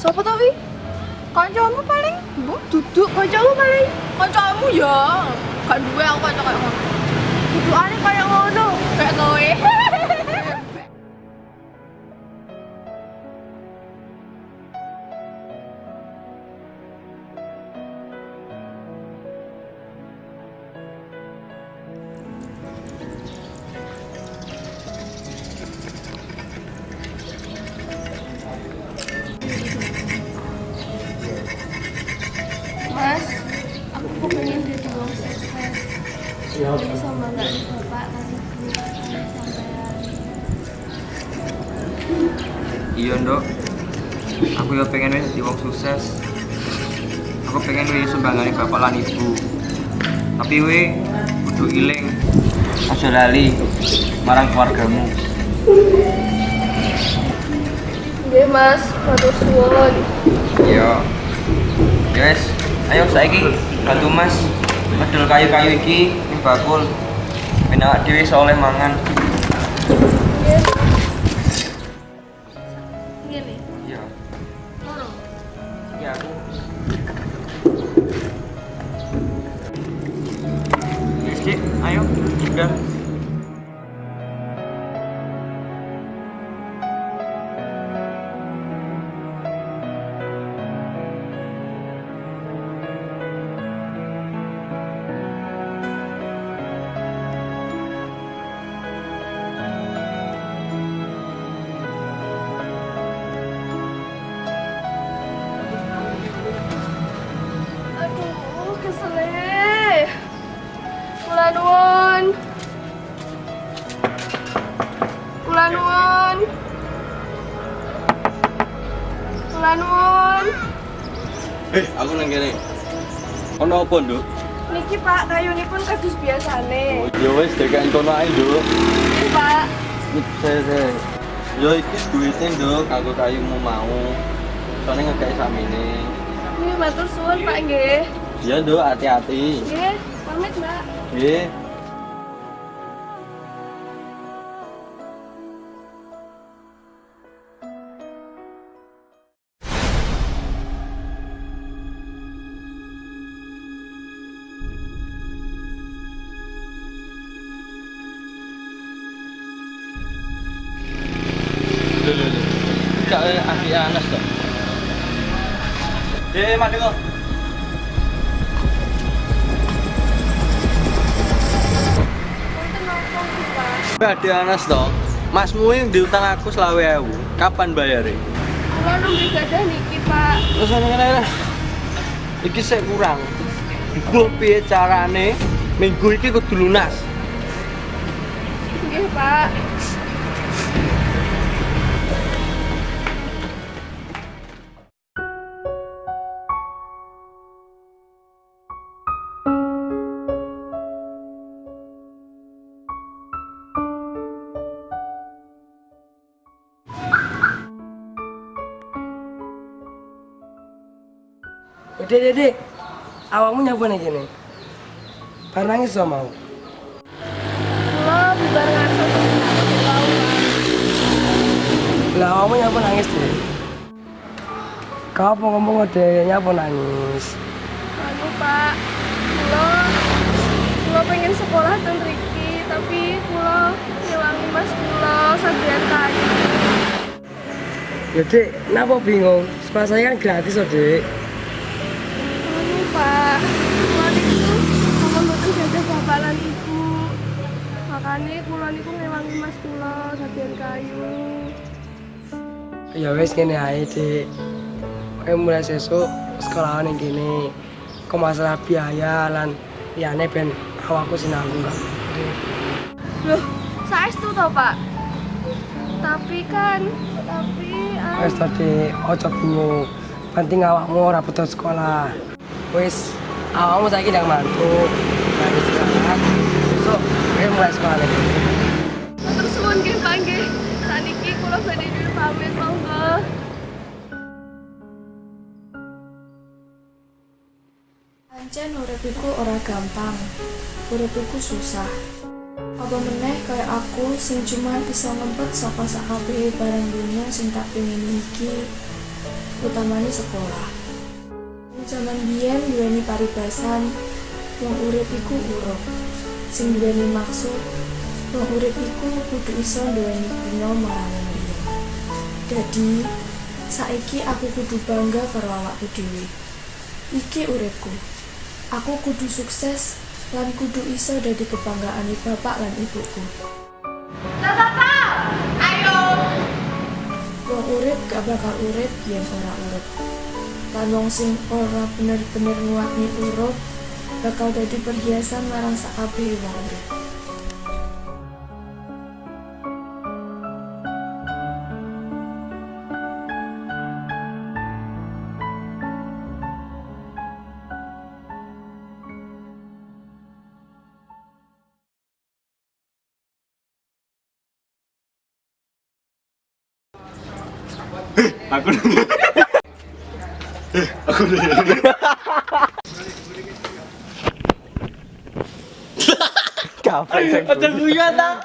Sopo to wi? Kancamu paling? Mbok duduk kancamu paling. Kancamu ya. Gak duwe aku kanca kaya ngono. Dudukane kaya ngono, kayak kowe. Mas, aku pengen jadi wong sukses. Jadi sama nggak di bapak nanti sampean. Iya ndok, aku ya pengen jadi wong sukses. Aku pengen sumbangane bapak lan ibu. Tapi kudu iling, aja lali marang keluargamu. Nggih Mas, matur suwun. Iya. Guys, ayo saiki bantu Mas medel kayu-kayu iki ning bakul. Ben awak dhewe iso oleh mangan. Nggih. Ngene. Iya. Loro. Iya aku. Yes, Cik, ayo juga. Aduh, kesel e. Kula nuwun. Kula nuwun. Kula nuwun. Aku nang kene. Ono apa, Nduk? Niki Pak, kayunipun kados biasane. Ya wis dekake kono ae, Nduk. Nggih Pak. Saya. Ya iki duwite, Nduk, kanggo kayumu mau. Soale ngekek samene. Nggih, matur suwun Pak nggih. Ya, Nduk, hati-hati. Nggih, pamit Mbak. Nggih. Kak ahli Anas toh. Mati kok. Wonten napa iki Pak? Ahli Anas toh. Masmu yang diutang aku 20.000. Kapan bayare? Kula nembe gadah niki Pak. Terus ana ngene lah. Iki sik kurang. Mbok piye carane minggu iki kudu lunas. Nggih Pak. Dek, awakmu nyapa nih gini? Bar nangis so mau? Kula bubar ngantuk nangis Pak. Lah awakmu nyapa nangis deh? Kau apa ngomong deh nyapa nangis? Anu Pak, kula pengen sekolah ten mriki, tapi kula ngewangi Mas kula sabian kayu. Ya dek, kenapa bingung? Sekolah saya kan gratis oh dek. Anu Pak, kula niku sampun mboten gadah bapak lan ibu. Makane kula niku ngewangi Mas kula sabian kayu. Ya wes gini aja dek. Kayak mulai sesuk sekolahan yang gini. Kau masalah biaya lan liyane ben awakku sinanggung Kak. Dek. Loh, saestu to Pak? Tapi Wes tadi ojo bingung. Penting awakmu ora betul sekolah. Wes awakmu saiki ndang mantu. Lagi sekolah. Besok kayak mulai sekolah lagi. matur suwun nggih Pak nggih. Saniki kula badhe dulu pamit monggo. Pancen urip iku ora gampang. Urip iku susah. Apa meneh kaya aku sing cuma bisa ngempet saka sakabehe barang dunya sing tak pengin iki. utamane sekolah. Zaman biyen duweni paribasan, wong urip iku urip. Sing duweni maksud, wong urip iku kudu iso duweni guna marang liya. Dadi, saiki aku kudu bangga karo awakku dhewe. Iki uripku. Aku kudu sukses lan kudu iso dadi kebanggaane bapak lan ibuku. Wong urip gak bakal urip yen ora urip. Lan wong sing ora bener-bener nguatni urip bakal dadi perhiasan marang sakabeh wong urip. Aja guyon ta.